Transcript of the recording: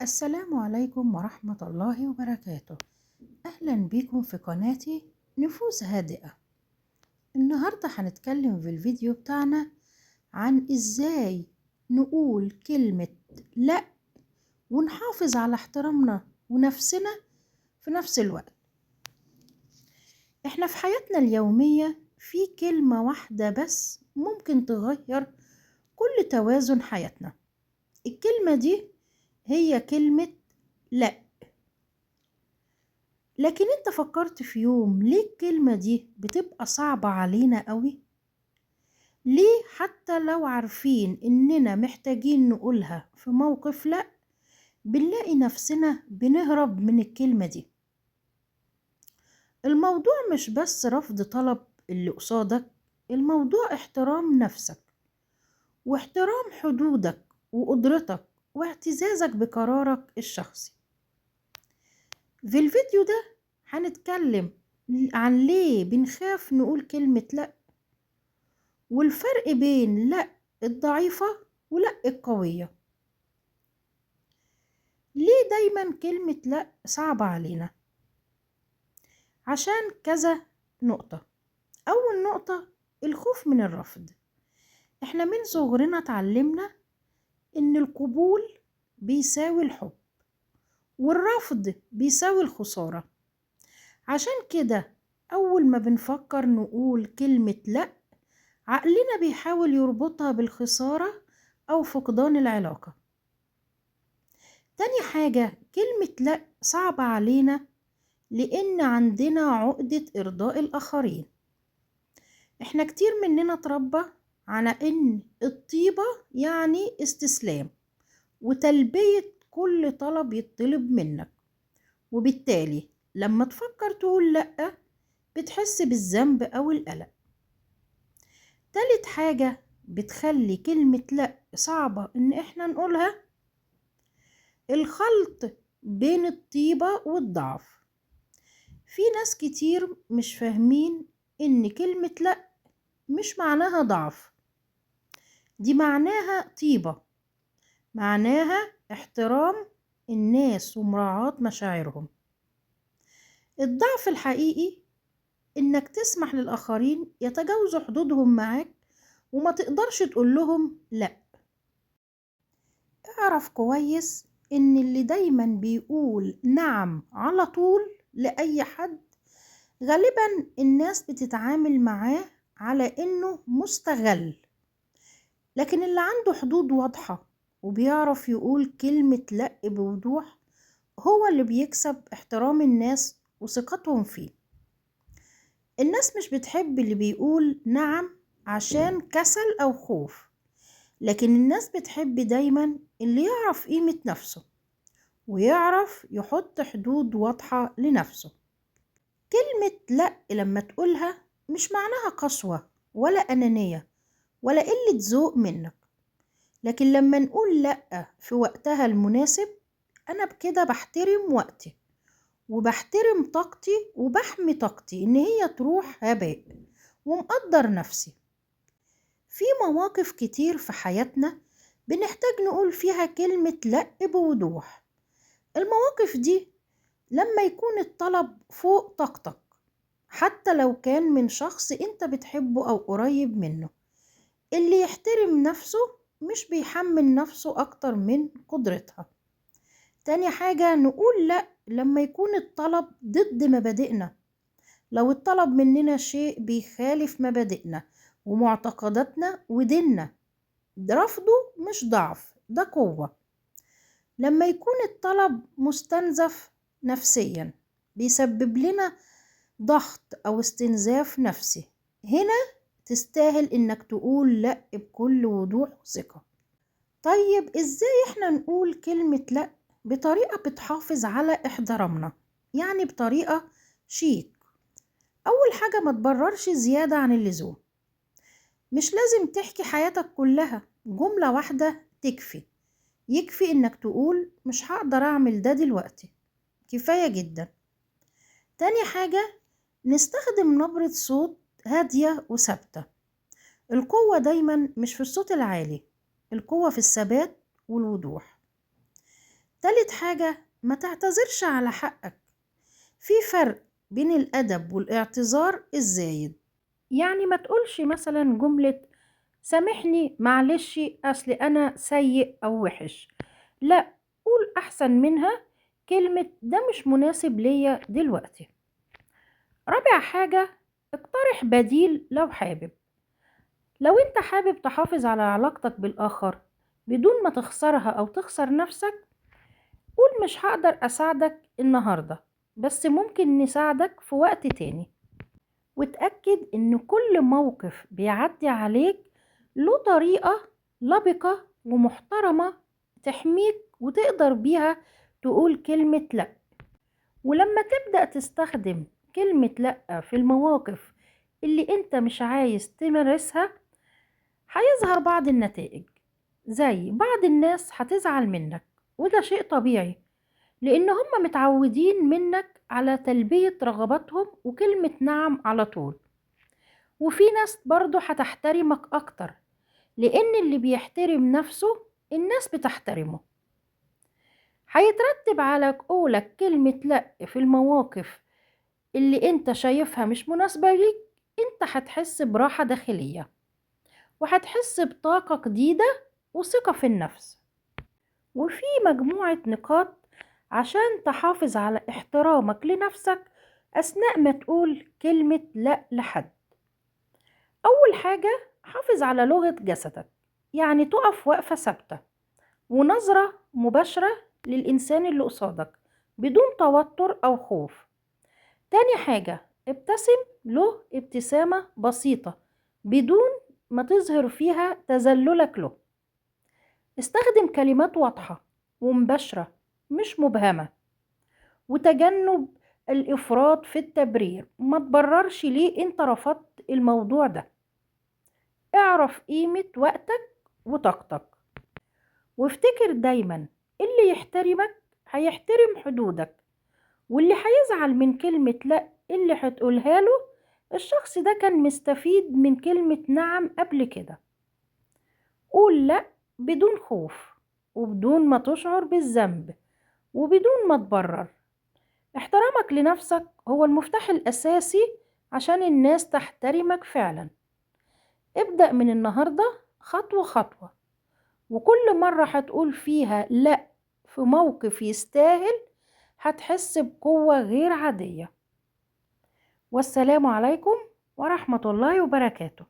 السلام عليكم ورحمة الله وبركاته. أهلا بكم في قناتي نفوس هادئة. النهاردة هنتكلم في الفيديو بتاعنا عن إزاي نقول كلمة لأ ونحافظ على احترامنا ونفسنا في نفس الوقت. احنا في حياتنا اليومية في كلمة واحدة بس ممكن تغير كل توازن حياتنا. الكلمة دي هي كلمة لأ. لكن انت فكرت في يوم ليه الكلمة دي بتبقى صعبة علينا قوي؟ ليه حتى لو عارفين اننا محتاجين نقولها في موقف لا بنلاقي نفسنا بنهرب من الكلمة دي؟ الموضوع مش بس رفض طلب اللي قصادك، الموضوع احترام نفسك واحترام حدودك وقدرتك واعتزازك بقرارك الشخصي. في الفيديو ده هنتكلم عن ليه بنخاف نقول كلمة لأ، والفرق بين لأ الضعيفة ولأ القوية. ليه دايما كلمة لأ صعبة علينا؟ عشان كذا نقطة. أول نقطة الخوف من الرفض. احنا من صغرنا اتعلمنا ان القبول بيساوي الحب والرفض بيساوي الخسارة. عشان كده أول ما بنفكر نقول كلمة لأ عقلنا بيحاول يربطها بالخسارة أو فقدان العلاقة. تاني حاجة كلمة لأ صعبة علينا لأن عندنا عقدة إرضاء الآخرين. إحنا كتير مننا اتربى على إن الطيبة يعني استسلام وتلبية كل طلب يطلب منك، وبالتالي لما تفكر تقول لأ بتحس بالذنب أو القلق. تالت حاجة بتخلي كلمة لأ صعبة إن إحنا نقولها الخلط بين الطيبة والضعف. في ناس كتير مش فاهمين إن كلمة لأ مش معناها ضعف، دي معناها طيبة، معناها احترام الناس ومراعاة مشاعرهم. الضعف الحقيقي إنك تسمح للآخرين يتجاوزوا حدودهم معاك وما تقدرش تقول لهم لأ. اعرف كويس إن اللي دايما بيقول نعم على طول لأي حد غالبا الناس بتتعامل معاه على إنه مستغل، لكن اللي عنده حدود واضحة وبيعرف يقول كلمة لأ بوضوح هو اللي بيكسب احترام الناس وثقتهم فيه. الناس مش بتحب اللي بيقول نعم عشان كسل أو خوف، لكن الناس بتحب دايما اللي يعرف قيمة نفسه ويعرف يحط حدود واضحة لنفسه. كلمة لأ لما تقولها مش معناها قسوة ولا أنانية ولا قلة ذوق منك، لكن لما نقول لأ في وقتها المناسب أنا بكده بحترم وقتي وبحترم طاقتي وبحمي طاقتي إن هي تروح هباء، ومقدر نفسي. في مواقف كتير في حياتنا بنحتاج نقول فيها كلمة لأ بوضوح. المواقف دي لما يكون الطلب فوق طاقتك حتى لو كان من شخص انت بتحبه او قريب منه. اللي يحترم نفسه مش بيحمل نفسه اكتر من قدرتها. تاني حاجة نقول لأ لما يكون الطلب ضد مبادئنا. لو الطلب مننا شيء بيخالف مبادئنا ومعتقداتنا وديننا، رفضه مش ضعف، ده قوة. لما يكون الطلب مستنزف نفسيا بيسبب لنا ضغط أو استنزاف نفسي، هنا تستاهل إنك تقول لأ بكل وضوح وثقة. طيب إزاي إحنا نقول كلمة لأ بطريقة بتحافظ على احترامنا، يعني بطريقة شيك؟ أول حاجة ما تبررش زيادة عن اللزوم. مش لازم تحكي حياتك كلها، جملة واحدة تكفي. يكفي إنك تقول مش هقدر أعمل ده دلوقتي، كفاية جدا. تاني حاجة نستخدم نبرة صوت هادية وثابتة. القوة دايما مش في الصوت العالي، القوة في الثبات والوضوح. تالت حاجة، ما تعتذرش على حقك. في فرق بين الأدب والاعتذار الزايد. يعني ما تقولش مثلا جملة سامحني معلش أصل أنا سيء أو وحش، لا، قول أحسن منها كلمة ده مش مناسب ليا دلوقتي. رابع حاجة، اقترح بديل لو حابب. لو انت حابب تحافظ على علاقتك بالآخر بدون ما تخسرها أو تخسر نفسك، قول مش هقدر أساعدك النهاردة، بس ممكن نساعدك في وقت تاني. وتأكد إن كل موقف بيعدي عليك له طريقة لبقة ومحترمة تحميك وتقدر بيها تقول كلمة لأ. ولما تبدأ تستخدم كلمة لأ في المواقف اللي انت مش عايز تمارسها، هيظهر بعض النتائج. زي بعض الناس هتزعل منك، وده شيء طبيعي لأن هم متعودين منك على تلبية رغباتهم وكلمة نعم على طول. وفي ناس برضو هتحترمك أكتر لأن اللي بيحترم نفسه الناس بتحترمه. هيترتب على قولك كلمة لأ في المواقف اللي انت شايفها مش مناسبة ليك، انت هتحس براحة داخلية وهتحس بطاقة جديدة وثقة في النفس. وفي مجموعة نقاط عشان تحافظ على احترامك لنفسك أثناء ما تقول كلمة لأ لحد. أول حاجة، حافظ على لغة جسدك، يعني تقف وقفة ثابتة ونظرة مباشرة للإنسان اللي قصادك بدون توتر أو خوف. تاني حاجة، ابتسم له ابتسامة بسيطة بدون ما تظهر فيها تذللك له. استخدم كلمات واضحة ومباشرة مش مبهمة، وتجنب الإفراط في التبرير. ما تبررش ليه انت رفضت الموضوع ده. اعرف قيمة وقتك وطاقتك، وافتكر دايما اللي يحترمك هيحترم حدودك، واللي هيزعل من كلمة لأ اللي هتقولها له الشخص ده كان مستفيد من كلمة نعم قبل كده. قول لأ بدون خوف وبدون ما تشعر بالذنب وبدون ما تبرر. احترامك لنفسك هو المفتاح الأساسي عشان الناس تحترمك فعلا. ابدأ من النهاردة خطوة خطوة، وكل مرة هتقول فيها لأ في موقف يستاهل هتحس بقوة غير عادية. والسلام عليكم ورحمة الله وبركاته.